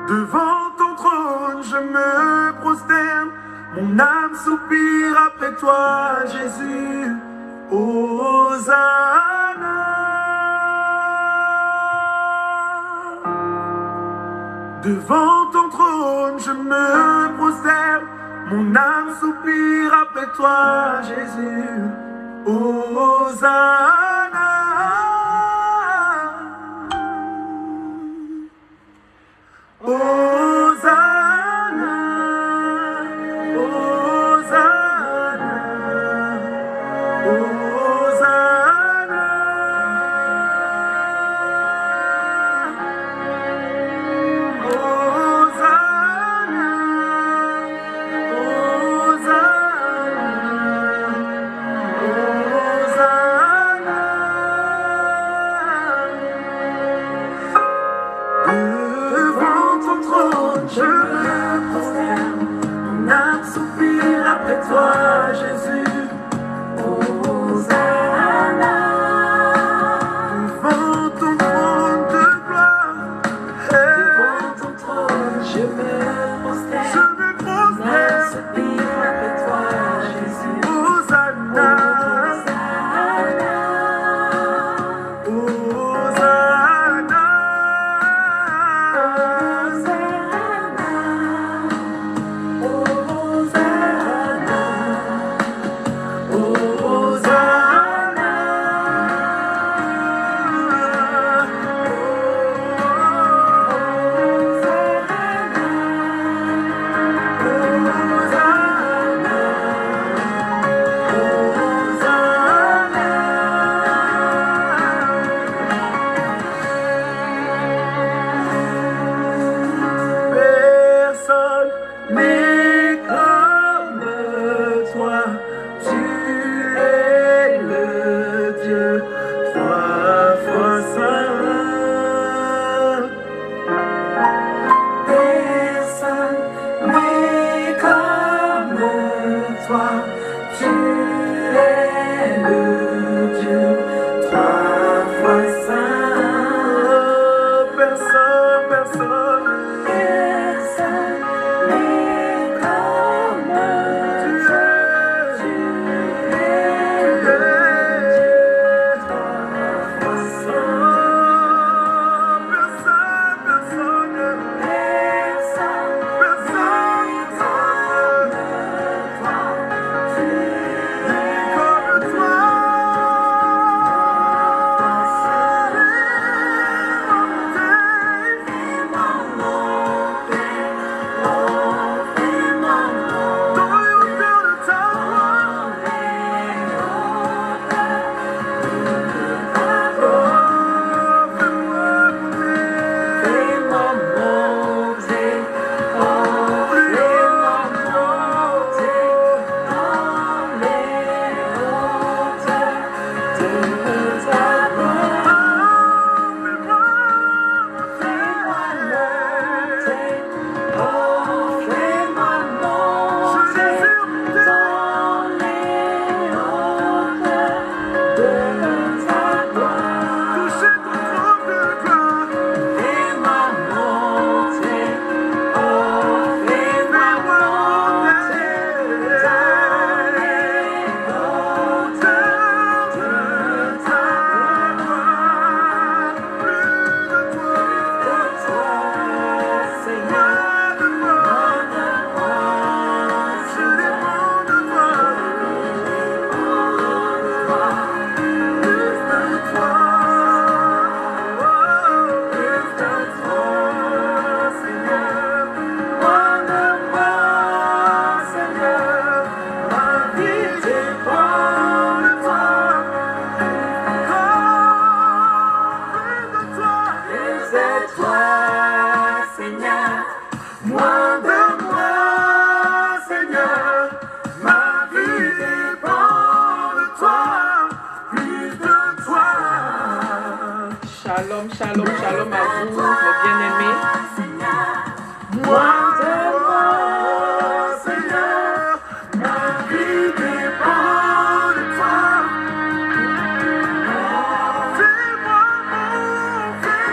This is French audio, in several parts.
Devant ton trône, je me prosterne. Mon âme soupire après toi, Jésus. Hosanna. Devant ton trône, je me prosterne. Mon âme soupire après toi, Jésus. Hosanna. Hosanna, Hosanna, Hosanna. Devant ton trône, je me prosterne. Mon âme soupire après toi, Jésus. Hosanna. Devant ton trône de gloire, devant ton trône, je me prosterne. Je me prosterne. Mon âme soupire après toi, Jésus. Hosanna. Shalom, shalom, shalom à vous, mes bien-aimés. Moi de moi, Seigneur, ma vie dépend de toi. Fais-moi monter,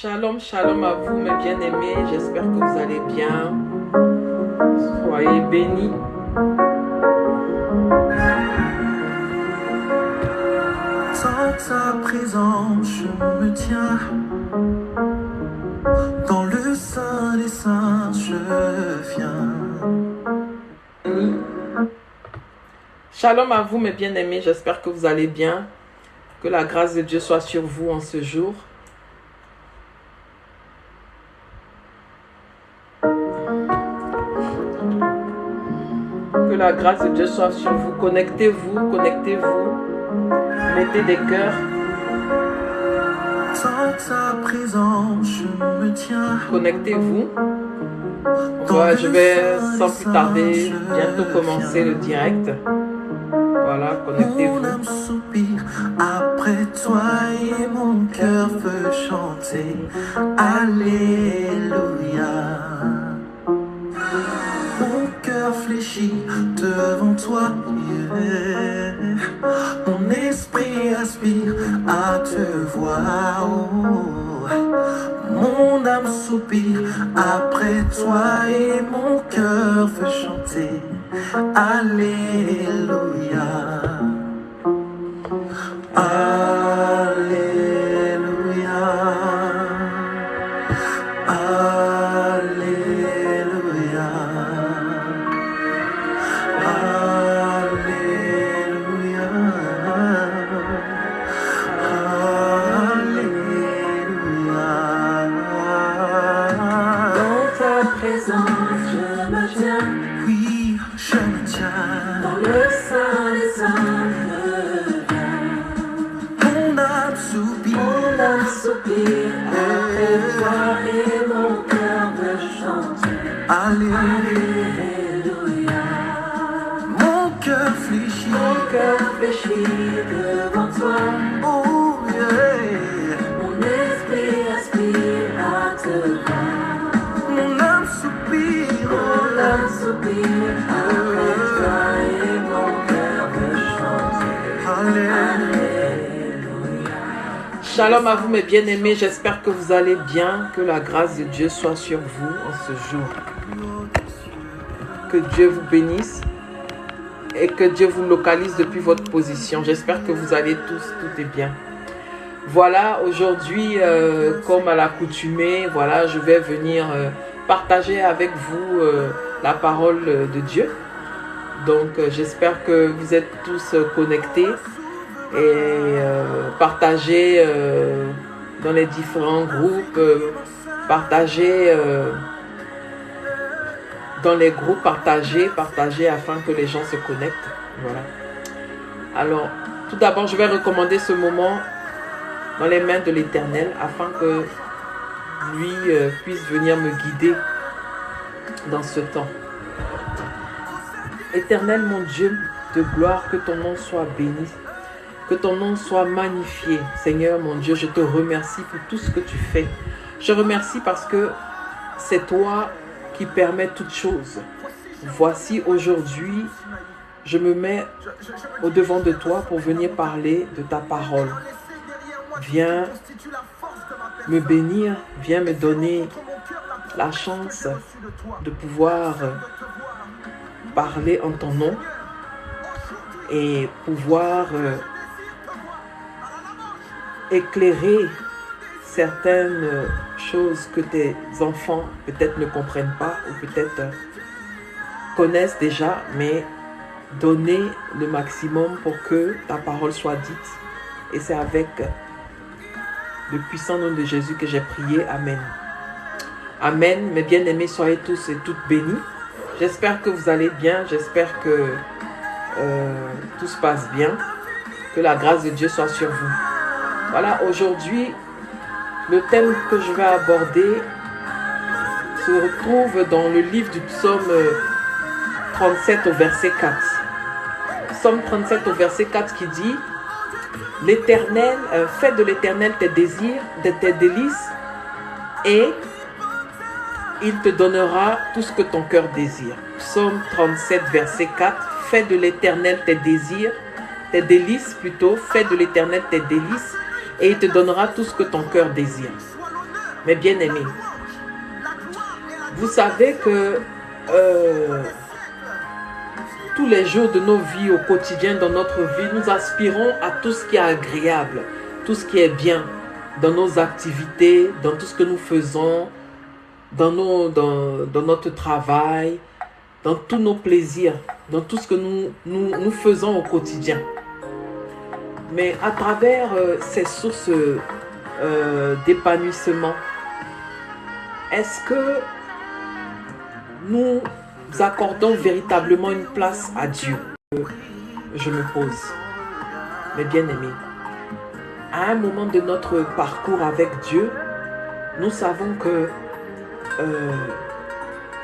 Shalom, shalom à vous mes bien-aimés, j'espère que vous allez bien. Soyez bénis. Sans ta présence, je me tiens. Dans le sein des saints, je viens. Shalom à vous mes bien-aimés, j'espère que vous allez bien. Que la grâce de Dieu soit sur vous en ce jour. Que la grâce de Dieu soit sur vous. Connectez-vous, connectez-vous. Mettez des cœurs. Sans ta présence, je me tiens. Connectez-vous. Ouais, je vais sans plus tarder bientôt commencer le direct. Voilà, connectez-vous. Mon âme soupire après toi et mon cœur veut chanter. Alléluia. Mon cœur fléchit devant toi. Yeah. Mon esprit aspire à te voir. Oh. Mon âme soupire après toi et mon cœur veut chanter. Alléluia. Alléluia. Alléluia. Oui, je me tiens. Dans le sein des saints, mon âme soupire. Après toi et mon cœur veut chanter. Alléluia. Mon cœur fléchit devant toi. Oh yeah. Mon esprit aspire à te voir. Mon âme soupire. Après toi et mon cœur veut chanter. Alléluia. Shalom à vous mes bien-aimés, j'espère que vous allez bien, que la grâce de Dieu soit sur vous en ce jour. Que Dieu vous bénisse et que Dieu vous localise depuis votre position. J'espère que vous allez tous, tout est bien. Voilà, aujourd'hui, comme à l'accoutumée, voilà, je vais venir partager avec vous la parole de Dieu. Donc, j'espère que vous êtes tous connectés et partagez dans les différents groupes, partagez dans les groupes, partagez afin que les gens se connectent. Voilà. Alors, tout d'abord, je vais recommander ce moment dans les mains de l'Éternel afin que lui puisse venir me guider dans ce temps. Éternel mon Dieu de gloire, que ton nom soit béni, que ton nom soit magnifié. Seigneur mon Dieu, je te remercie pour tout ce que tu fais. Je remercie parce que c'est toi qui permets toutes choses. Voici aujourd'hui, je me mets au devant de toi pour venir parler de ta parole. Viens me bénir, viens me donner la chance de pouvoir parler en ton nom et pouvoir éclairer certaines choses que tes enfants peut-être ne comprennent pas ou peut-être connaissent déjà, mais donner le maximum pour que ta parole soit dite. Et c'est avec le puissant nom de Jésus que j'ai prié. Amen. Amen. Mes bien-aimés, soyez tous et toutes bénis. J'espère que vous allez bien. J'espère que tout se passe bien. Que la grâce de Dieu soit sur vous. Voilà, aujourd'hui, le thème que je vais aborder se retrouve dans le livre du psaume 37 au verset 4. Psaume 37 au verset 4 qui dit: L'Éternel, fais de l'Éternel tes désirs, tes délices, et il te donnera tout ce que ton cœur désire. Psaume 37 verset 4. Fais de l'Éternel tes désirs, tes délices plutôt, fais de l'Éternel tes délices, et il te donnera tout ce que ton cœur désire. Mes bien-aimés, vous savez que tous les jours de nos vies, au quotidien, dans notre vie, nous aspirons à tout ce qui est agréable, tout ce qui est bien dans nos activités, dans tout ce que nous faisons, dans notre travail, dans tous nos plaisirs, dans tout ce que nous faisons au quotidien. Mais à travers ces sources d'épanouissement, est-ce que nous accordons véritablement une place à Dieu? Je me pose, mes bien-aimés. À un moment de notre parcours avec Dieu, nous savons que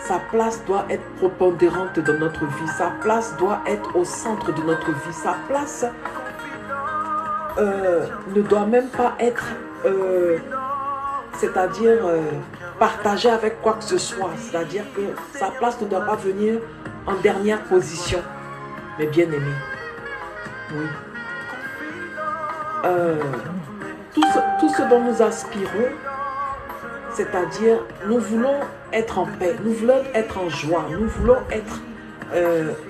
sa place doit être prépondérante dans notre vie. Sa place doit être au centre de notre vie. Sa place ne doit même pas être, c'est-à-dire partagée avec quoi que ce soit. C'est-à-dire que sa place ne doit pas venir en dernière position. Mais bien aimé, oui. Tout ce dont nous aspirons, c'est-à-dire nous voulons être en paix, nous voulons être en joie, nous voulons être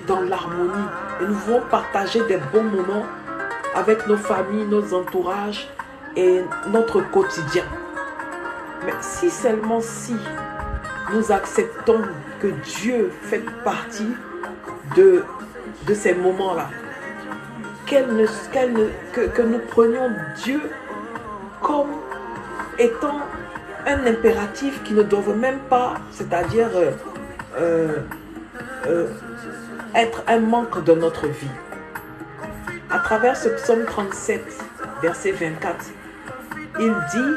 dans l'harmonie et nous voulons partager des bons moments avec nos familles, nos entourages et notre quotidien. Mais si seulement si nous acceptons que Dieu fait partie de ces moments-là, que nous prenions Dieu comme étant un impératif qui ne doit même pas, c'est-à-dire être un manque de notre vie. À travers ce psaume 37, verset 24, il dit: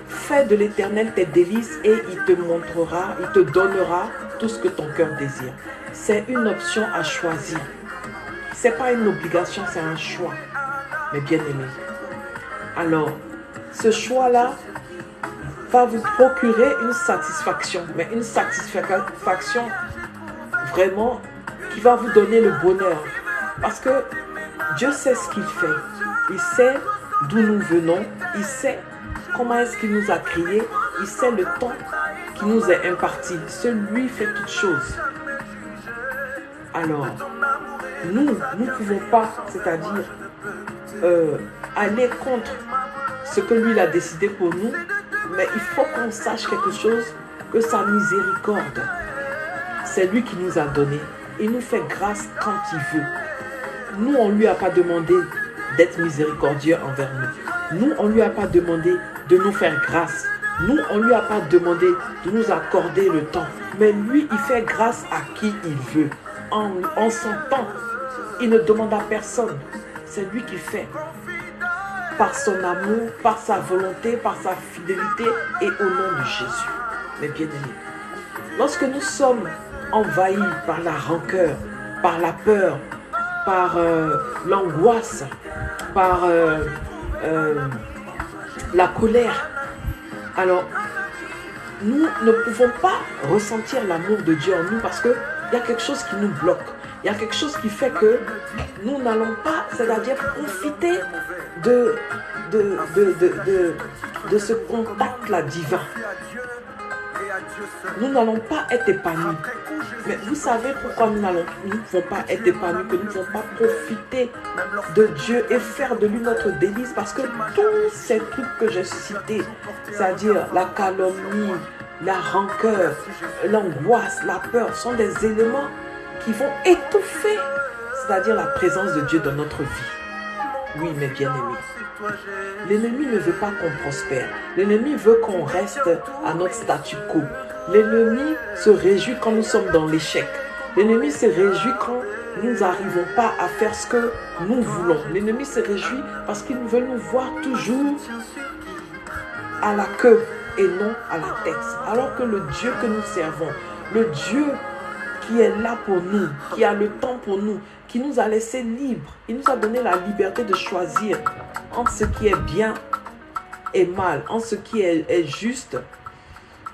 fais de l'Éternel tes délices et il te montrera, il te donnera tout ce que ton cœur désire. C'est une option à choisir. Ce n'est pas une obligation, c'est un choix, mes bien-aimés. Alors, ce choix-là va vous procurer une satisfaction, mais une satisfaction vraiment qui va vous donner le bonheur. Parce que Dieu sait ce qu'il fait. Il sait d'où nous venons. Il sait comment est-ce qu'il nous a créés. Il sait le temps qui nous est imparti. Celui fait toutes choses. Alors, nous ne pouvons pas, c'est-à-dire aller contre ce que lui a décidé pour nous, mais il faut qu'on sache quelque chose, que sa miséricorde, c'est lui qui nous a donné. Il nous fait grâce quand il veut. Nous, on ne lui a pas demandé d'être miséricordieux envers nous. Nous, on ne lui a pas demandé de nous faire grâce. Nous, on ne lui a pas demandé de nous accorder le temps. Mais lui, il fait grâce à qui il veut. En son temps, il ne demande à personne. C'est lui qui fait. Par son amour, par sa volonté, par sa fidélité et au nom de Jésus. Mes bien-aimés, lorsque nous sommes envahis par la rancœur, par la peur, par l'angoisse, par la colère, alors nous ne pouvons pas ressentir l'amour de Dieu en nous parce qu'il y a quelque chose qui nous bloque. Il y a quelque chose qui fait que nous n'allons pas, c'est-à-dire profiter de ce contact-là divin. Nous n'allons pas être épanouis. Mais vous savez pourquoi nous ne pouvons pas être épanouis, que nous ne pouvons pas profiter de Dieu et faire de lui notre délice, parce que tous ces trucs que j'ai cités, c'est-à-dire la calomnie, la rancœur, l'angoisse, la peur, sont des éléments qui vont étouffer, c'est-à-dire la présence de Dieu dans notre vie. Oui, mes bien-aimés. L'ennemi ne veut pas qu'on prospère. L'ennemi veut qu'on reste à notre statu quo. L'ennemi se réjouit quand nous sommes dans l'échec. L'ennemi se réjouit quand nous n'arrivons pas à faire ce que nous voulons. L'ennemi se réjouit parce qu'il veut nous voir toujours à la queue et non à la tête. Alors que le Dieu que nous servons, le Dieu qui est là pour nous, qui a le temps pour nous, qui nous a laissé libres. Il nous a donné la liberté de choisir entre ce qui est bien et mal, entre ce qui est juste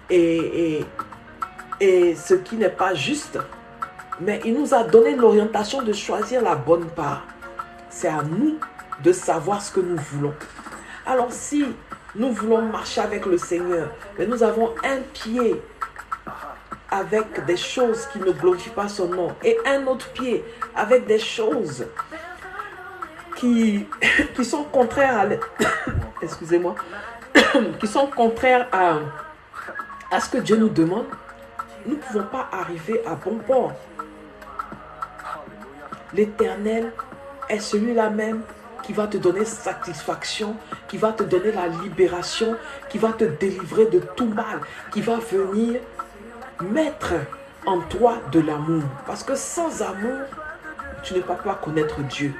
et ce qui n'est pas juste. Mais il nous a donné l'orientation de choisir la bonne part. C'est à nous de savoir ce que nous voulons. Alors si Nous voulons marcher avec le Seigneur, mais nous avons un pied avec des choses qui ne glorifient pas son nom et un autre pied avec des choses qui sont contraires à excusez-moi, qui sont contraires à ce que Dieu nous demande. Nous ne pouvons pas arriver à bon port. L'Éternel est celui-là même qui va te donner satisfaction, qui va te donner la libération, qui va te délivrer de tout mal, qui va venir mettre en toi de l'amour. Parce que sans amour, tu ne peux pas connaître Dieu.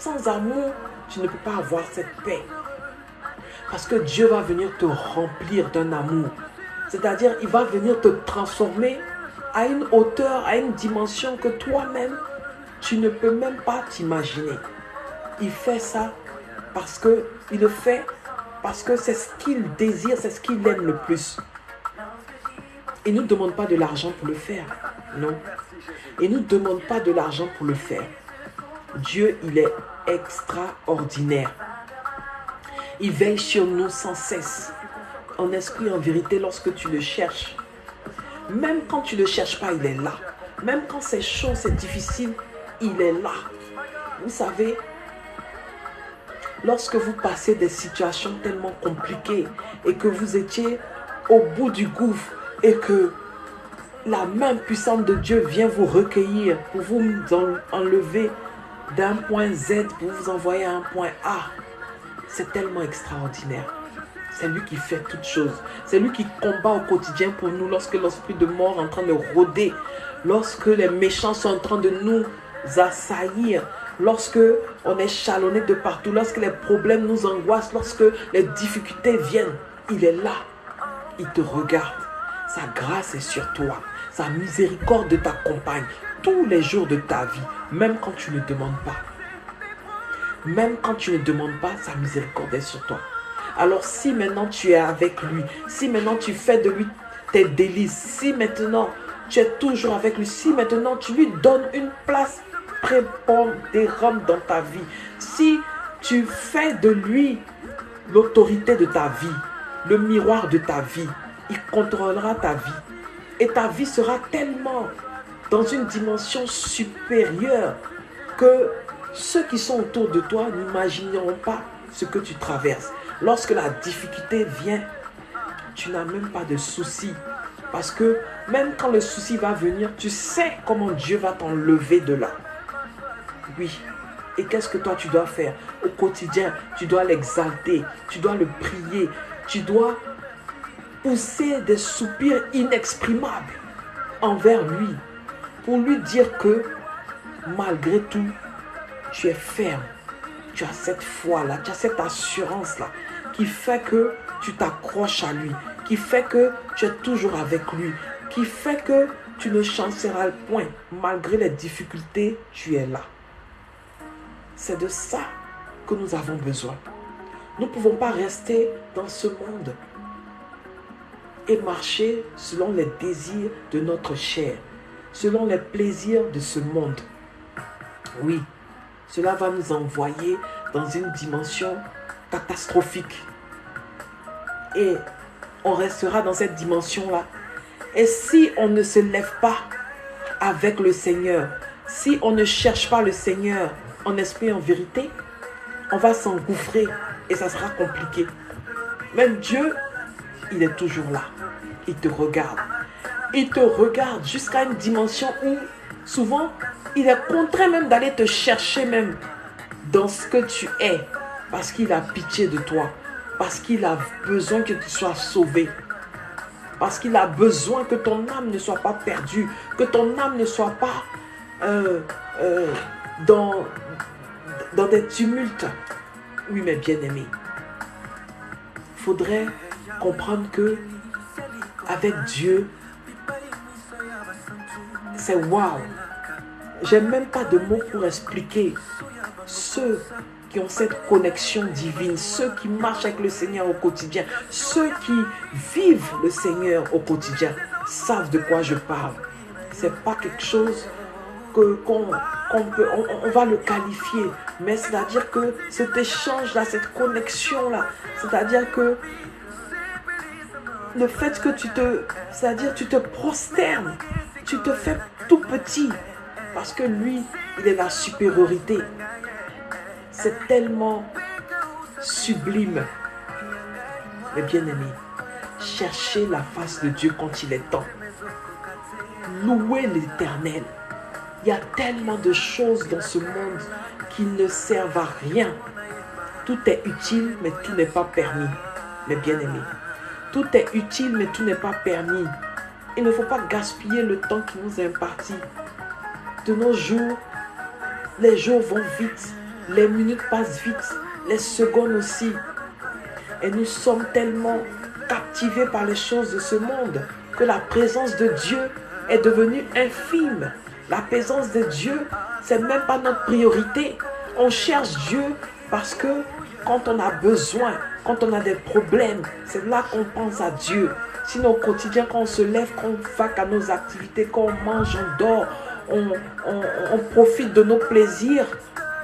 Sans amour, tu ne peux pas avoir cette paix. Parce que Dieu va venir te remplir d'un amour. C'est-à-dire, il va venir te transformer à une hauteur, à une dimension que toi-même, tu ne peux même pas t'imaginer. Il fait ça parce que, il le fait parce que c'est ce qu'il désire, c'est ce qu'il aime le plus. Il ne nous demande pas de l'argent pour le faire. Non. Il ne nous demande pas de l'argent pour le faire. Dieu, il est extraordinaire. Il veille sur nous sans cesse. En esprit, en vérité, lorsque tu le cherches. Même quand tu ne le cherches pas, il est là. Même quand c'est chaud, c'est difficile, il est là. Vous savez, lorsque vous passez des situations tellement compliquées et que vous étiez au bout du gouffre et que la main puissante de Dieu vient vous recueillir pour vous enlever d'un point Z pour vous envoyer à un point A, c'est tellement extraordinaire. C'est lui qui fait toutes choses. C'est lui qui combat au quotidien pour nous lorsque l'esprit de mort est en train de rôder, lorsque les méchants sont en train de nous assaillir, lorsque on est chalonné de partout, lorsque les problèmes nous angoissent, lorsque les difficultés viennent. Il est là. Il te regarde. Sa grâce est sur toi. Sa miséricorde t'accompagne tous les jours de ta vie, même quand tu ne demandes pas. Même quand tu ne demandes pas, sa miséricorde est sur toi. Alors si maintenant tu es avec lui, si maintenant tu fais de lui tes délices, si maintenant tu es toujours avec lui, si maintenant tu lui donnes une place prépondérante dans ta vie, si tu fais de lui l'autorité de ta vie, le miroir de ta vie, il contrôlera ta vie. Et ta vie sera tellement dans une dimension supérieure que ceux qui sont autour de toi n'imagineront pas ce que tu traverses. Lorsque la difficulté vient, tu n'as même pas de soucis. Parce que même quand le souci va venir, tu sais comment Dieu va t'enlever de là. Oui. Et qu'est-ce que toi tu dois faire? Au quotidien, tu dois l'exalter, tu dois le prier, tu dois pousser des soupirs inexprimables envers lui. Pour lui dire que malgré tout, tu es ferme. Tu as cette foi-là, tu as cette assurance-là qui fait que tu t'accroches à lui, qui fait que tu es toujours avec lui, qui fait que tu ne chanceras point. Malgré les difficultés, tu es là. C'est de ça que nous avons besoin. Nous ne pouvons pas rester dans ce monde et marcher selon les désirs de notre chair, selon les plaisirs de ce monde. Oui, cela va nous envoyer dans une dimension catastrophique. Et on restera dans cette dimension-là. Et si on ne se lève pas avec le Seigneur, si on ne cherche pas le Seigneur en esprit et en vérité, on va s'engouffrer et ça sera compliqué. Même Dieu, il est toujours là. Il te regarde. Il te regarde jusqu'à une dimension où souvent, il est contraint même d'aller te chercher même dans ce que tu es. Parce qu'il a pitié de toi. Parce qu'il a besoin que tu sois sauvé. Parce qu'il a besoin que ton âme ne soit pas perdue. Que ton âme ne soit pas dans des tumultes. Oui, mes bien-aimés. Il faudrait comprendre que avec Dieu, c'est waouh. J'ai même pas de mots pour expliquer ceux qui ont cette connexion divine, ceux qui marchent avec le Seigneur au quotidien, ceux qui vivent le Seigneur au quotidien, savent de quoi je parle. C'est pas quelque chose on va le qualifier. Mais c'est-à-dire que cet échange-là, cette connexion-là, c'est-à-dire que le fait que tu te prosternes, tu te fais tout petit, parce que lui, il est la supériorité. C'est tellement sublime. Mais bien aimé, cherchez la face de Dieu quand il est temps. Louez l'Éternel. Il y a tellement de choses dans ce monde qui ne servent à rien. Tout est utile, mais tout n'est pas permis. Mais bien aimé, tout est utile, mais tout n'est pas permis. Il ne faut pas gaspiller le temps qui nous est imparti. De nos jours, les jours vont vite, les minutes passent vite, les secondes aussi. Et nous sommes tellement captivés par les choses de ce monde que la présence de Dieu est devenue infime. La présence de Dieu, c'est même pas notre priorité. On cherche Dieu parce que quand on a besoin, quand on a des problèmes, c'est là qu'on pense à Dieu. Sinon au quotidien, quand on se lève, quand on va à nos activités, quand on mange, on dort, on profite de nos plaisirs,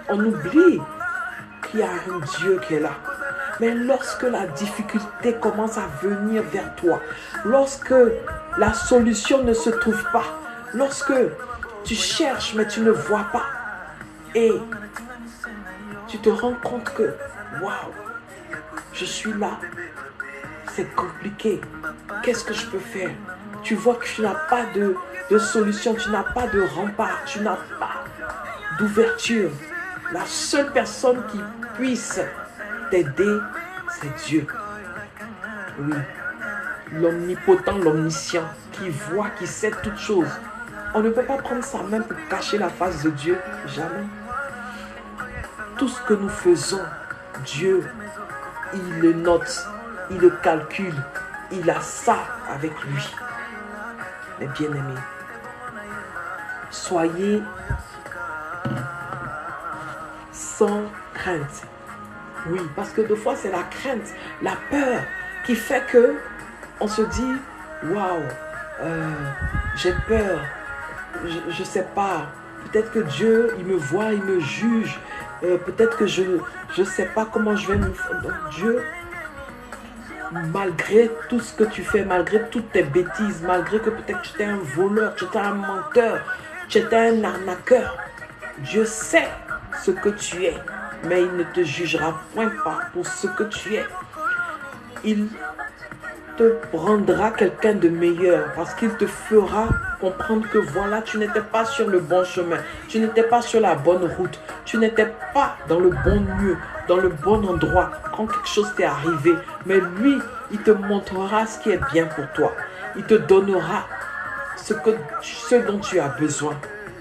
on oublie qu'il y a un Dieu qui est là. Mais lorsque la difficulté commence à venir vers toi, lorsque la solution ne se trouve pas, lorsque tu cherches mais tu ne vois pas, et tu te rends compte que, waouh, je suis là, c'est compliqué, qu'est-ce que je peux faire? Tu vois que tu n'as pas de solution, tu n'as pas de rempart, tu n'as pas d'ouverture. La seule personne qui puisse t'aider, c'est Dieu. Oui, l'omnipotent, l'omniscient, qui voit, qui sait toutes choses. On ne peut pas prendre sa main pour cacher la face de Dieu, jamais. Tout ce que nous faisons, Dieu, il le note, il le calcule, il a ça avec lui. Mais bien aimés, soyez sans crainte. Oui, parce que des fois c'est la crainte, la peur qui fait que on se dit, waouh, j'ai peur, je sais pas, peut-être que Dieu, il me voit, il me juge, peut-être que je sais pas comment je vais me faire. Donc Dieu, malgré tout ce que tu fais, malgré toutes tes bêtises, malgré que peut-être tu étais un voleur, tu étais un menteur, tu étais un arnaqueur, Dieu sait ce que tu es, mais il ne te jugera point pas pour ce que tu es. Il te rendra quelqu'un de meilleur parce qu'il te fera comprendre que voilà, tu n'étais pas sur le bon chemin, tu n'étais pas sur la bonne route, tu n'étais pas dans le bon lieu, dans le bon endroit quand quelque chose t'est arrivé. Mais lui, il te montrera ce qui est bien pour toi. Il te donnera ce dont tu as besoin.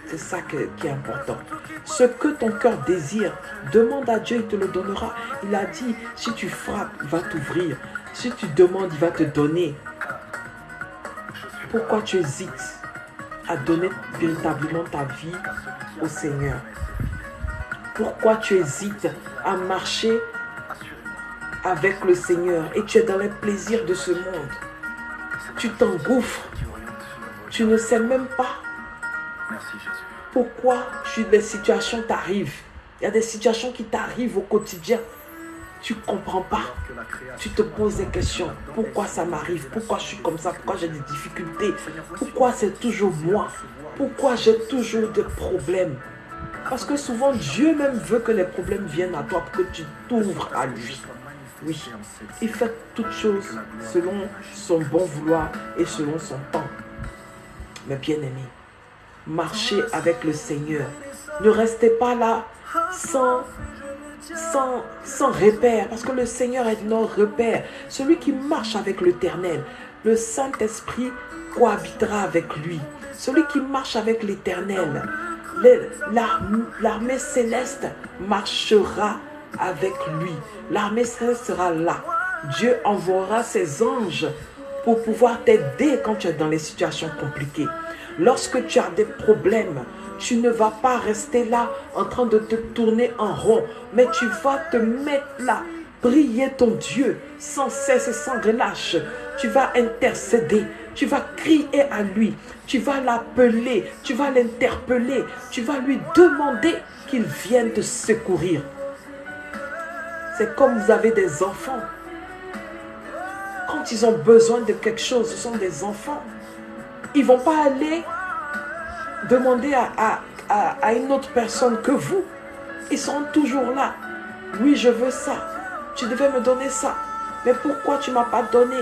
C'est ça qui est important. Ce que ton cœur désire, demande à Dieu, il te le donnera. Il a dit, si tu frappes, il va t'ouvrir. Si tu demandes, il va te donner. Pourquoi tu hésites à donner véritablement ta vie au Seigneur? Pourquoi tu hésites à marcher avec le Seigneur et tu es dans les plaisirs de ce monde? Tu t'engouffres. Tu ne sais même pas pourquoi les situations t'arrivent. Il y a des situations qui t'arrivent au quotidien. Tu ne comprends pas. Tu te poses des questions. Pourquoi ça m'arrive? Pourquoi je suis comme ça? Pourquoi j'ai des difficultés? Pourquoi c'est toujours moi? Pourquoi j'ai toujours des problèmes? Parce que souvent, Dieu même veut que les problèmes viennent à toi pour que tu t'ouvres à lui. Oui, il fait toutes choses selon son bon vouloir et selon son temps. Mais bien aimé, marchez avec le Seigneur. Ne restez pas là sans repère, parce que le Seigneur est notre repère. Celui qui marche avec l'Éternel, le Saint-Esprit cohabitera avec lui. Celui qui marche avec l'Éternel, l'armée céleste marchera avec lui. L'armée céleste sera là. Dieu enverra ses anges pour pouvoir t'aider quand tu es dans les situations compliquées. Lorsque tu as des problèmes, tu ne vas pas rester là en train de te tourner en rond, mais tu vas te mettre là, prier ton Dieu sans cesse et sans relâche. Tu vas intercéder, Tu vas crier à lui. Tu vas l'appeler. Tu vas l'interpeller. Tu vas lui demander qu'il vienne te secourir. C'est comme vous avez des enfants. Quand ils ont besoin de quelque chose, ce sont des enfants. Ils ne vont pas aller demander à une autre personne que vous. Ils seront toujours là. Oui, je veux ça. Tu devais me donner ça. Mais pourquoi tu ne m'as pas donné?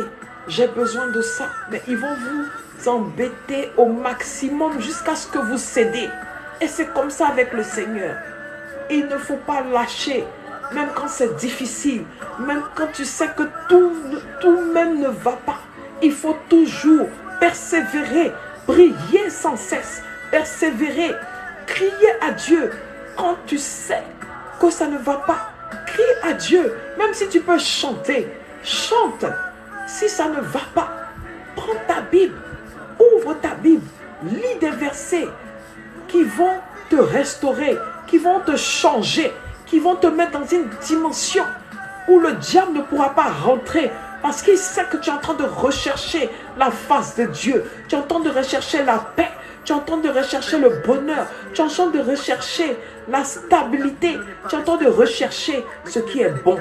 J'ai besoin de ça. Mais ils vont vous embêter au maximum jusqu'à ce que vous cédez. Et c'est comme ça avec le Seigneur. Il ne faut pas lâcher. Même quand c'est difficile. Même quand tu sais que tout même ne va pas. Il faut toujours persévérer. Prier sans cesse. Persévérer. Crier à Dieu. Quand tu sais que ça ne va pas, crie à Dieu. Même si tu peux chanter, chante. Si ça ne va pas, prends ta Bible, ouvre ta Bible, lis des versets qui vont te restaurer, qui vont te changer, qui vont te mettre dans une dimension où le diable ne pourra pas rentrer. Parce qu'il sait que tu es en train de rechercher la face de Dieu. Tu es en train de rechercher la paix. Tu es en train de rechercher le bonheur. Tu es en train de rechercher la stabilité. Tu es en train de rechercher ce qui est bon.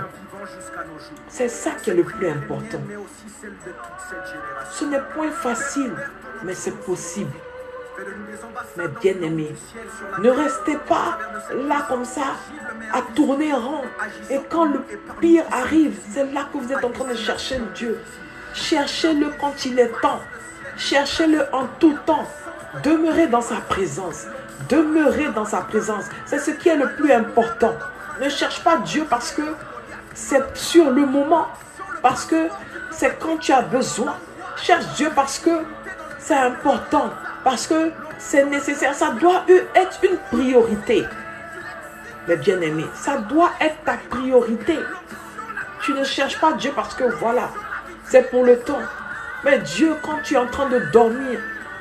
C'est ça qui est le plus important. Ce n'est point facile, mais c'est possible. Mais bien aimés, ne restez pas là comme ça, à tourner rond. Et quand le pire arrive, c'est là que vous êtes en train de chercher Dieu. Cherchez-le quand il est temps. Cherchez-le en tout temps. Demeurez dans sa présence. Demeurez dans sa présence. C'est ce qui est le plus important. Ne cherche pas Dieu parce que c'est sur le moment. Parce que c'est quand tu as besoin. Cherche Dieu parce que c'est important. Parce que c'est nécessaire. Ça doit être une priorité. Mais bien aimé, ça doit être ta priorité. Tu ne cherches pas Dieu parce que voilà, c'est pour le temps. Mais Dieu, quand tu es en train de dormir,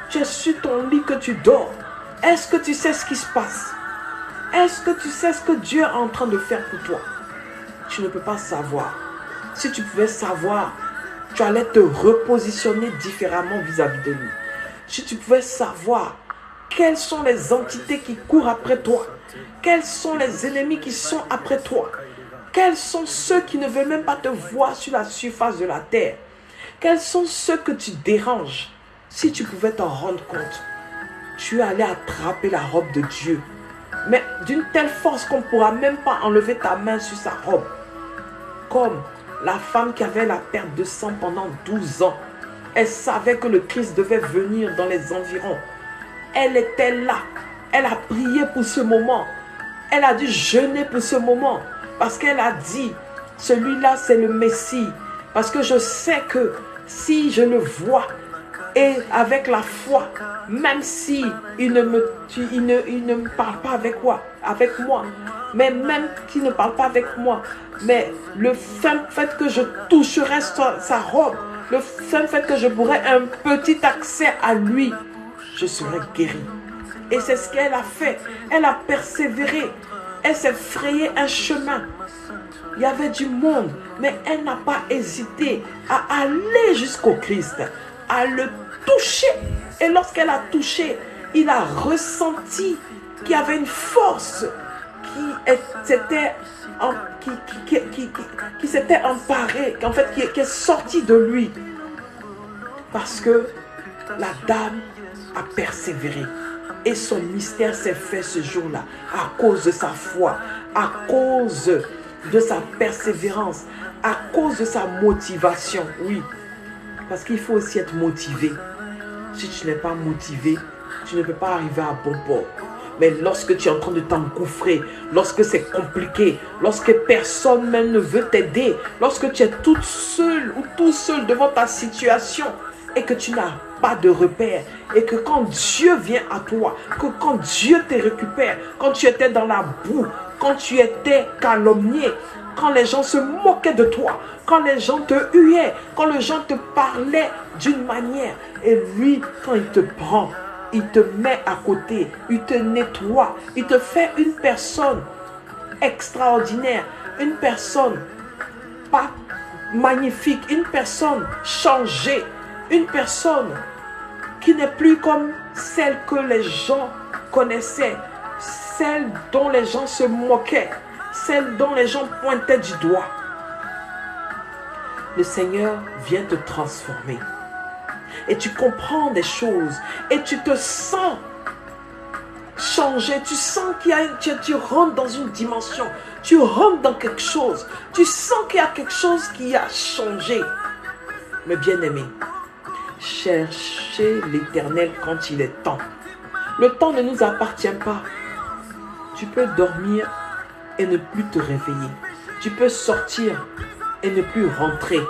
tu es sur ton lit que tu dors. Est-ce que tu sais ce qui se passe? Est-ce que tu sais ce que Dieu est en train de faire pour toi? Tu ne peux pas savoir. Si tu pouvais savoir, tu allais te repositionner différemment vis-à-vis de lui. Si tu pouvais savoir quelles sont les entités qui courent après toi, quels sont les ennemis qui sont après toi, quels sont ceux qui ne veulent même pas te voir sur la surface de la terre, quels sont ceux que tu déranges. Si tu pouvais t'en rendre compte, tu allais attraper la robe de Dieu, mais d'une telle force qu'on ne pourra même pas enlever ta main sur sa robe. Comme la femme qui avait la perte de sang pendant 12 ans. Elle savait que le Christ devait venir dans les environs. Elle était là. Elle a prié pour ce moment. Elle a dû jeûner pour ce moment. Parce qu'elle a dit, celui-là c'est le Messie. Parce que je sais que si je le vois, et avec la foi, même si il ne me parle pas avec moi, mais même qu'il ne parle pas avec moi, mais le fait que je toucherai sa robe, le fait que je pourrai un petit accès à lui, je serai guéri. Et c'est ce qu'elle a fait. Elle a persévéré. Elle s'est frayé un chemin. Il y avait du monde, mais elle n'a pas hésité à aller jusqu'au Christ, à le toucher. Et lorsqu'elle a touché, il a ressenti qu'il y avait une force qui s'était emparée, qui est sortie de lui. Parce que la dame a persévéré. Et son mystère s'est fait ce jour-là à cause de sa foi, à cause de sa persévérance, à cause de sa motivation. Oui, parce qu'il faut aussi être motivé. Si tu n'es pas motivé, tu ne peux pas arriver à bon port. Mais lorsque tu es en train de t'engouffrer, lorsque c'est compliqué, lorsque personne même ne veut t'aider, lorsque tu es toute seule ou tout seul devant ta situation et que tu n'as pas de repère, et que quand Dieu vient à toi, que quand Dieu te récupère, quand tu étais dans la boue, quand tu étais calomnié, quand les gens se moquaient de toi, quand les gens te huaient, quand les gens te parlaient d'une manière, et lui, quand il te prend, il te met à côté, il te nettoie, il te fait une personne extraordinaire, une personne pas magnifique, une personne changée. Une personne qui n'est plus comme celle que les gens connaissaient, celle dont les gens se moquaient, celle dont les gens pointaient du doigt. Le Seigneur vient te transformer. Et tu comprends des choses. Et tu te sens changer. Tu sens qu'il y a tu rentres dans une dimension. Tu rentres dans quelque chose. Tu sens qu'il y a quelque chose qui a changé. Mais bien-aimé, cherchez l'Éternel quand il est temps. Le temps ne nous appartient pas. Tu peux dormir et ne plus te réveiller. Tu peux sortir et ne plus rentrer.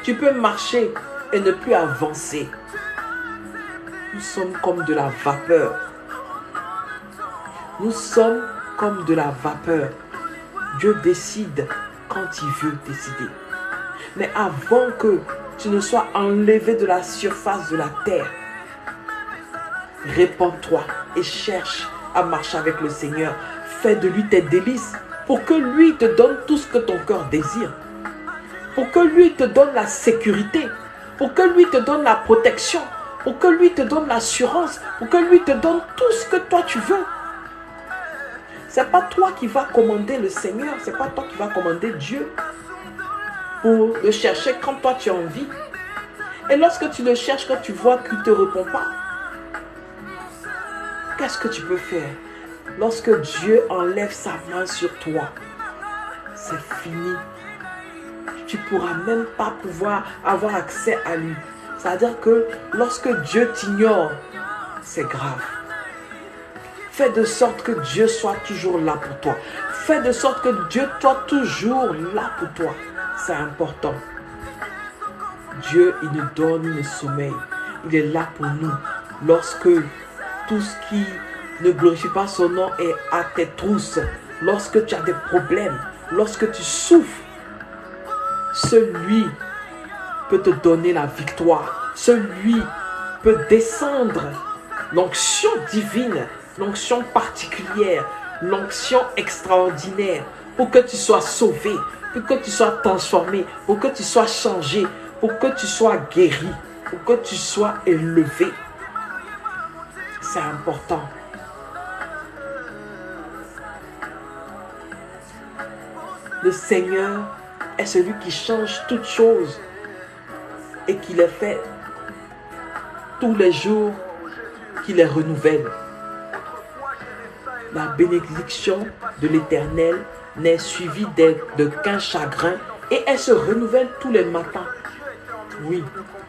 Tu peux marcher et ne plus avancer. Nous sommes comme de la vapeur. Nous sommes comme de la vapeur. Dieu décide quand il veut décider. Mais avant que tu ne sois enlevé de la surface de la terre, répands-toi et cherche à marcher avec le Seigneur. Fais de lui tes délices pour que lui te donne tout ce que ton cœur désire. Pour que lui te donne la sécurité. Pour que lui te donne la protection. Pour que lui te donne l'assurance. Pour que lui te donne tout ce que toi tu veux. Ce n'est pas toi qui vas commander le Seigneur. Ce n'est pas toi qui vas commander Dieu. Pour le chercher quand toi tu as envie. Et lorsque tu le cherches, quand tu vois qu'il ne te répond pas, qu'est-ce que tu peux faire? Lorsque Dieu enlève sa main sur toi, c'est fini. Tu ne pourras même pas pouvoir avoir accès à lui. C'est-à-dire que lorsque Dieu t'ignore, c'est grave. Fais de sorte que Dieu soit toujours là pour toi. Fais de sorte que Dieu soit toujours là pour toi. C'est important. Dieu, il nous donne le sommeil. Il est là pour nous. Lorsque tout ce qui ne glorifie pas son nom est à tes trousses, lorsque tu as des problèmes, lorsque tu souffres, celui peut te donner la victoire. Celui peut descendre l'onction divine, l'onction particulière, l'onction extraordinaire pour que tu sois sauvé, pour que tu sois transformé, pour que tu sois changé, pour que tu sois guéri, pour que tu sois élevé. C'est important. Le Seigneur est celui qui change toutes choses et qui les fait tous les jours, qui les renouvelle. La bénédiction de l'Éternel n'est suivie d'aucun chagrin et elle se renouvelle tous les matins. Oui,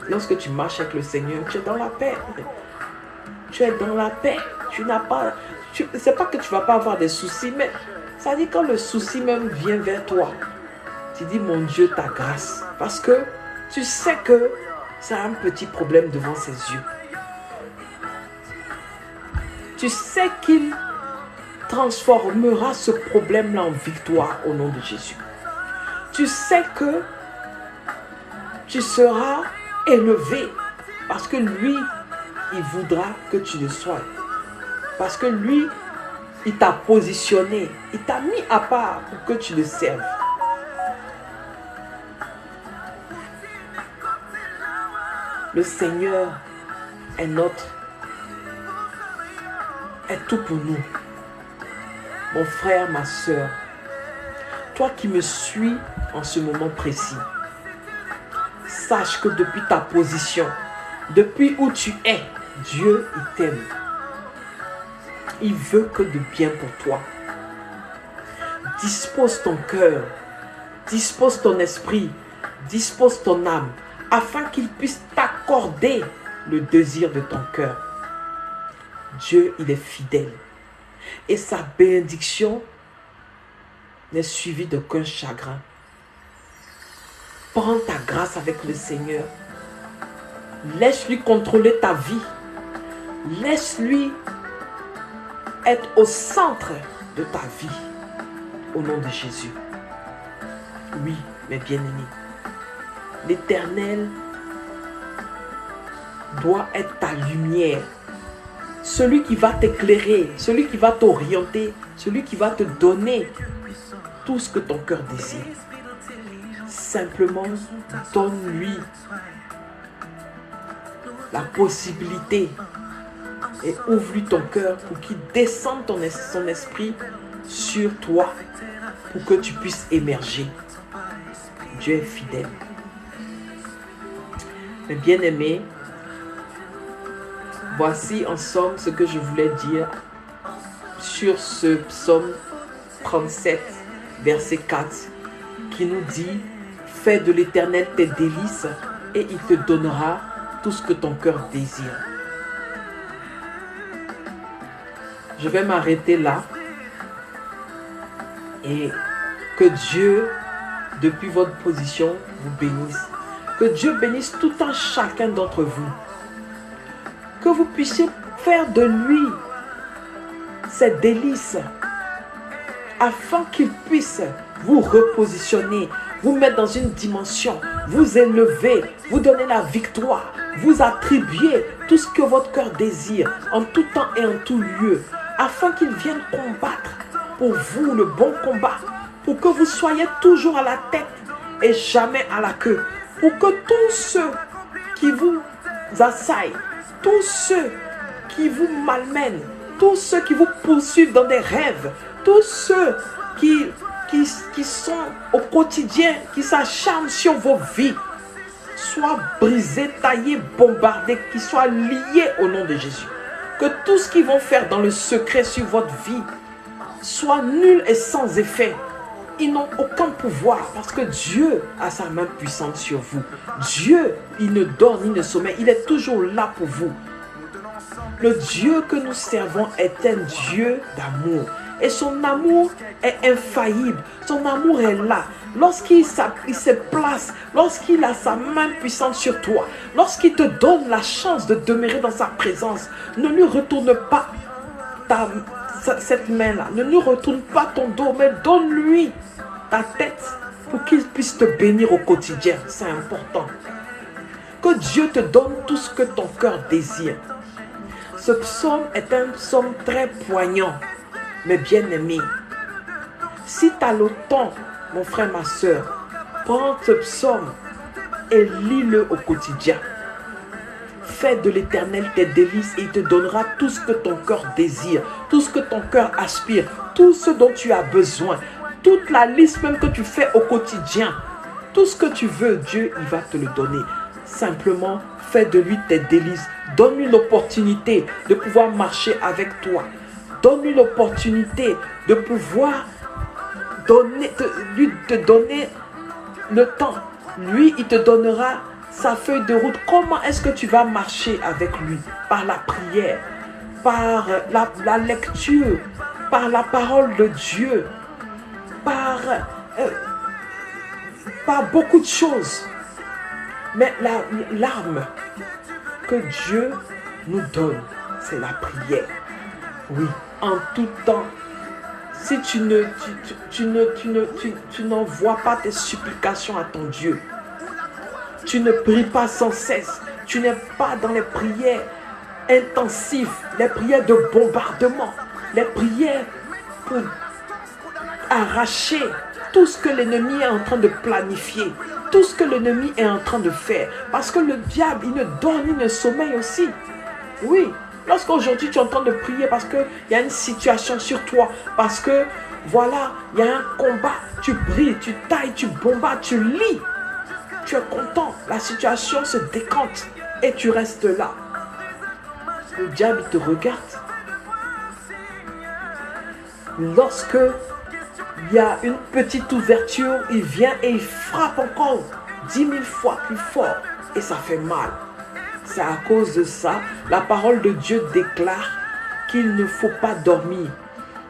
lorsque tu marches avec le Seigneur, tu es dans la paix. Tu es dans la paix. Tu n'as pas... C'est pas que tu ne vas pas avoir des soucis, mais ça dit quand le souci même vient vers toi, tu dis, mon Dieu, ta grâce. Parce que tu sais que ça a un petit problème devant ses yeux. Tu sais qu'il transformera ce problème-là en victoire au nom de Jésus. Tu sais que tu seras élevé parce que lui, il voudra que tu le sois. Parce que lui, il t'a positionné, il t'a mis à part pour que tu le serves. Le Seigneur est tout pour nous. Mon frère, ma soeur, toi qui me suis en ce moment précis, sache que depuis ta position, depuis où tu es, Dieu, il t'aime. Il veut que de bien pour toi. Dispose ton cœur, dispose ton esprit, dispose ton âme, afin qu'il puisse t'accorder le désir de ton cœur. Dieu, il est fidèle. Et sa bénédiction n'est suivie d'aucun chagrin. Prends ta grâce avec le Seigneur. Laisse-lui contrôler ta vie. Laisse-lui être au centre de ta vie. Au nom de Jésus. Oui, mes bien-aimés. L'Éternel doit être ta lumière. Celui qui va t'éclairer, celui qui va t'orienter, celui qui va te donner tout ce que ton cœur désire. Simplement, donne-lui la possibilité et ouvre-lui ton cœur pour qu'il descende son esprit sur toi pour que tu puisses émerger. Dieu est fidèle. Mes bien-aimés, voici en somme ce que je voulais dire sur ce psaume 37, verset 4, qui nous dit « Fais de l'Éternel tes délices et il te donnera tout ce que ton cœur désire. » Je vais m'arrêter là et que Dieu, depuis votre position, vous bénisse. Que Dieu bénisse tout un chacun d'entre vous. Que vous puissiez faire de lui ses délices afin qu'il puisse vous repositionner, vous mettre dans une dimension, vous élever, vous donner la victoire, vous attribuer tout ce que votre cœur désire en tout temps et en tout lieu, afin qu'il vienne combattre pour vous le bon combat, pour que vous soyez toujours à la tête et jamais à la queue, pour que tous ceux qui vous assaillent, tous ceux qui vous malmènent, tous ceux qui vous poursuivent dans des rêves, tous ceux qui sont au quotidien, qui s'acharnent sur vos vies, soient brisés, taillés, bombardés, qui soient liés au nom de Jésus. Que tout ce qu'ils vont faire dans le secret sur votre vie soit nul et sans effet. Ils n'ont aucun pouvoir parce que Dieu a sa main puissante sur vous. Dieu, il ne dort ni ne sommeille, il est toujours là pour vous. Le Dieu que nous servons est un Dieu d'amour. Et son amour est infaillible. Son amour est là. Lorsqu'il se place, lorsqu'il a sa main puissante sur toi, lorsqu'il te donne la chance de demeurer dans sa présence, ne lui retourne pas cette main-là. Ne lui retourne pas ton dos, mais donne-lui ta tête pour qu'il puisse te bénir au quotidien. C'est important. Que Dieu te donne tout ce que ton cœur désire. Ce psaume est un psaume très poignant. Mais bien aimé, si tu as le temps, mon frère, ma soeur, prends ce psaume et lis-le au quotidien. Fais de l'Éternel tes délices et il te donnera tout ce que ton cœur désire, tout ce que ton cœur aspire, tout ce dont tu as besoin, toute la liste même que tu fais au quotidien. Tout ce que tu veux, Dieu, il va te le donner. Simplement, fais de lui tes délices. Donne-lui l'opportunité de pouvoir marcher avec toi. Donne-lui l'opportunité de pouvoir te donner le temps. Lui, il te donnera sa feuille de route. Comment est-ce que tu vas marcher avec lui? Par la prière, par la lecture, par la parole de Dieu, par beaucoup de choses. Mais l'arme que Dieu nous donne, c'est la prière. Oui, en tout temps. Si tu n'envoies pas tes supplications à ton Dieu, tu ne pries pas sans cesse, tu n'es pas dans les prières intensives, les prières de bombardement, les prières pour arracher tout ce que l'ennemi est en train de planifier, tout ce que l'ennemi est en train de faire. Parce que le diable, il ne dort ni ne sommeille aussi. Oui. Lorsqu'aujourd'hui tu es en train de prier parce qu'il y a une situation sur toi, parce que voilà, il y a un combat, tu pries, tu tailles, tu bombardes, tu lis, tu es content, la situation se décante et tu restes là. Le diable te regarde. Lorsque il y a une petite ouverture, il vient et il frappe encore 10 000 fois plus fort et ça fait mal. C'est à cause de ça, la parole de Dieu déclare qu'il ne faut pas dormir.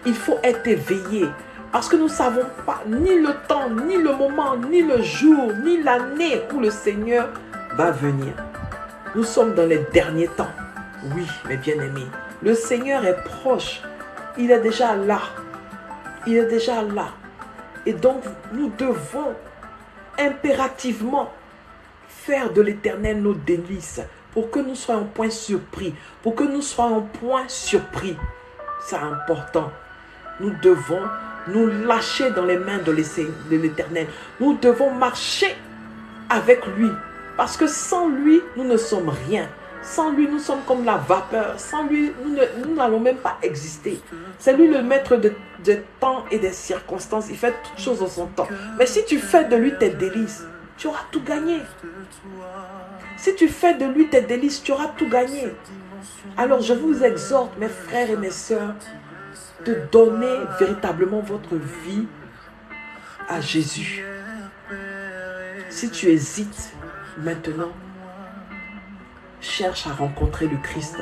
Il faut être éveillé. Parce que nous ne savons pas ni le temps, ni le moment, ni le jour, ni l'année où le Seigneur va venir. Nous sommes dans les derniers temps. Oui, mes bien-aimés. Le Seigneur est proche. Il est déjà là. Il est déjà là. Et donc, nous devons impérativement faire de l'Éternel nos délices. Pour que nous soyons point surpris. Pour que nous soyons point surpris. C'est important. Nous devons nous lâcher dans les mains de l'Éternel. Nous devons marcher avec lui. Parce que sans lui, nous ne sommes rien. Sans lui, nous sommes comme la vapeur. Sans lui, nous n'allons même pas exister. C'est lui le maître de temps et des circonstances. Il fait toutes choses en son temps. Mais si tu fais de lui tes délices, tu auras tout gagné. Si tu fais de lui tes délices, tu auras tout gagné. Alors je vous exhorte, mes frères et mes sœurs, de donner véritablement votre vie à Jésus. Si tu hésites maintenant, cherche à rencontrer le Christ.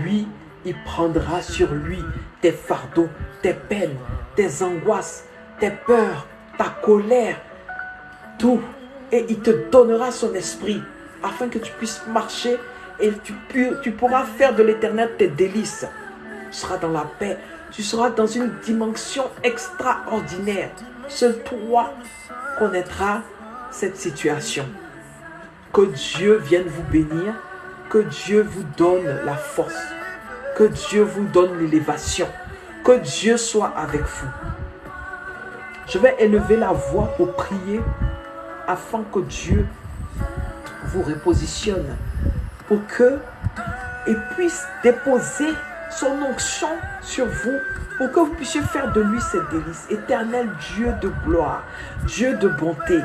Lui, il prendra sur lui tes fardeaux, tes peines, tes angoisses, tes peurs, ta colère, tout. Et il te donnera son esprit afin que tu puisses marcher et tu pourras faire de l'éternel tes délices. Tu seras dans la paix. Tu seras dans une dimension extraordinaire. Seul toi connaîtras cette situation. Que Dieu vienne vous bénir. Que Dieu vous donne la force. Que Dieu vous donne l'élévation. Que Dieu soit avec vous. Je vais élever la voix pour prier afin que Dieu vous repositionne. Pour qu'il puisse déposer son onction sur vous. Pour que vous puissiez faire de lui ses délices. Éternel Dieu de gloire. Dieu de bonté.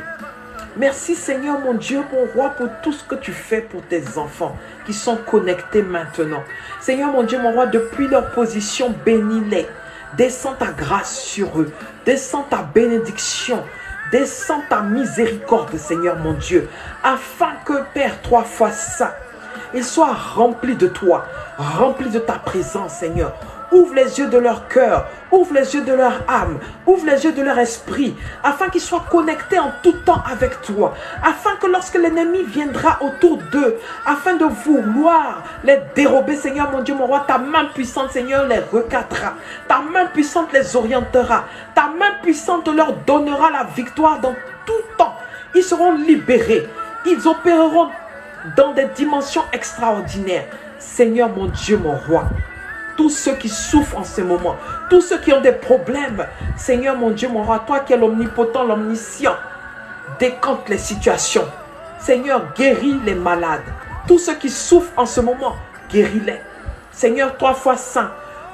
Merci Seigneur mon Dieu, mon roi, pour tout ce que tu fais pour tes enfants qui sont connectés maintenant. Seigneur mon Dieu, mon roi, depuis leur position, bénis-les. Descends ta grâce sur eux. Descends ta bénédiction. Descends ta miséricorde, Seigneur mon Dieu. Afin que, Père, 3 fois saint, ils soient remplis de toi, remplis de ta présence, Seigneur. Ouvre les yeux de leur cœur, ouvre les yeux de leur âme, ouvre les yeux de leur esprit, afin qu'ils soient connectés en tout temps avec toi, afin que lorsque l'ennemi viendra autour d'eux, afin de vouloir les dérober, Seigneur mon Dieu, mon roi, ta main puissante, Seigneur, les recadrera, ta main puissante les orientera, ta main puissante leur donnera la victoire dans tout temps. Ils seront libérés, ils opéreront dans des dimensions extraordinaires. Seigneur mon Dieu, mon roi, tous ceux qui souffrent en ce moment, tous ceux qui ont des problèmes, Seigneur mon Dieu, mon roi, toi qui es l'omnipotent, l'omniscient, décante les situations. Seigneur, guéris les malades. Tous ceux qui souffrent en ce moment, guéris-les. Seigneur, 3 fois saint,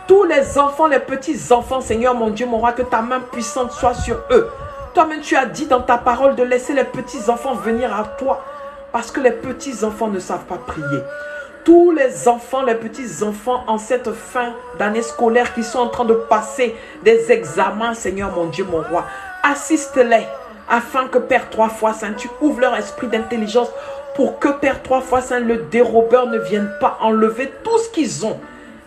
tous les enfants, les petits-enfants, Seigneur mon Dieu, mon roi, que ta main puissante soit sur eux. Toi-même, tu as dit dans ta parole de laisser les petits-enfants venir à toi, parce que les petits-enfants ne savent pas prier. Tous les enfants, les petits-enfants en cette fin d'année scolaire qui sont en train de passer des examens, Seigneur mon Dieu, mon roi, assiste-les afin que Père 3 fois saint, tu ouvres leur esprit d'intelligence pour que Père 3 fois saint, le dérobeur ne vienne pas enlever tout ce qu'ils ont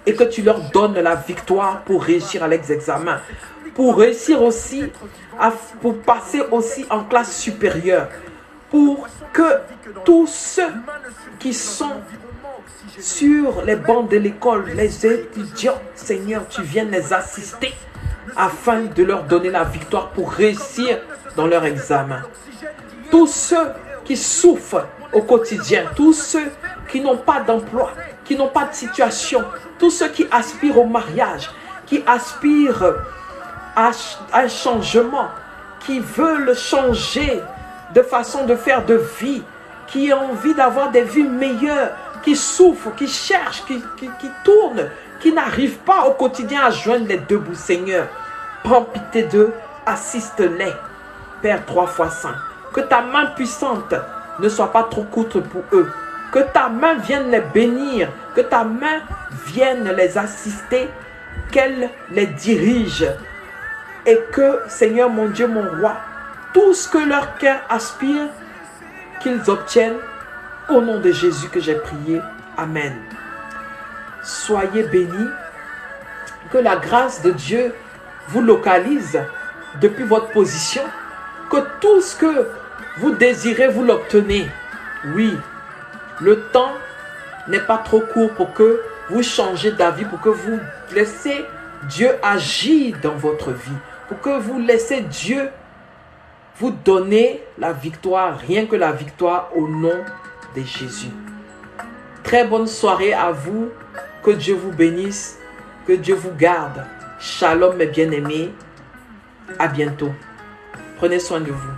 et que tu leur donnes la victoire pour réussir à l'examen, pour réussir aussi, pour passer aussi en classe supérieure, pour que tous ceux qui sont sur les bancs de l'école, les étudiants, Seigneur, tu viennes les assister afin de leur donner la victoire pour réussir dans leur examen. Tous ceux qui souffrent au quotidien, tous ceux qui n'ont pas d'emploi, qui n'ont pas de situation, tous ceux qui aspirent au mariage, qui aspirent à un changement, qui veulent changer de façon de faire de vie, qui ont envie d'avoir des vies meilleures, qui souffrent, qui cherchent, qui tournent, qui n'arrivent pas au quotidien à joindre les deux bouts. Seigneur, prends pitié d'eux, assiste-les, Père 3 fois saint. Que ta main puissante ne soit pas trop courte pour eux. Que ta main vienne les bénir, que ta main vienne les assister, qu'elle les dirige. Et que, Seigneur mon Dieu, mon roi, tout ce que leur cœur aspire, qu'ils obtiennent. Au nom de Jésus que j'ai prié. Amen. Soyez bénis. Que la grâce de Dieu vous localise depuis votre position. Que tout ce que vous désirez, vous l'obtenez. Oui, le temps n'est pas trop court pour que vous changiez d'avis, pour que vous laissez Dieu agir dans votre vie, pour que vous laissez Dieu vous donner la victoire, rien que la victoire au nom de Jésus. Très bonne soirée à vous. Que Dieu vous bénisse. Que Dieu vous garde. Shalom mes bien-aimés. À bientôt. Prenez soin de vous.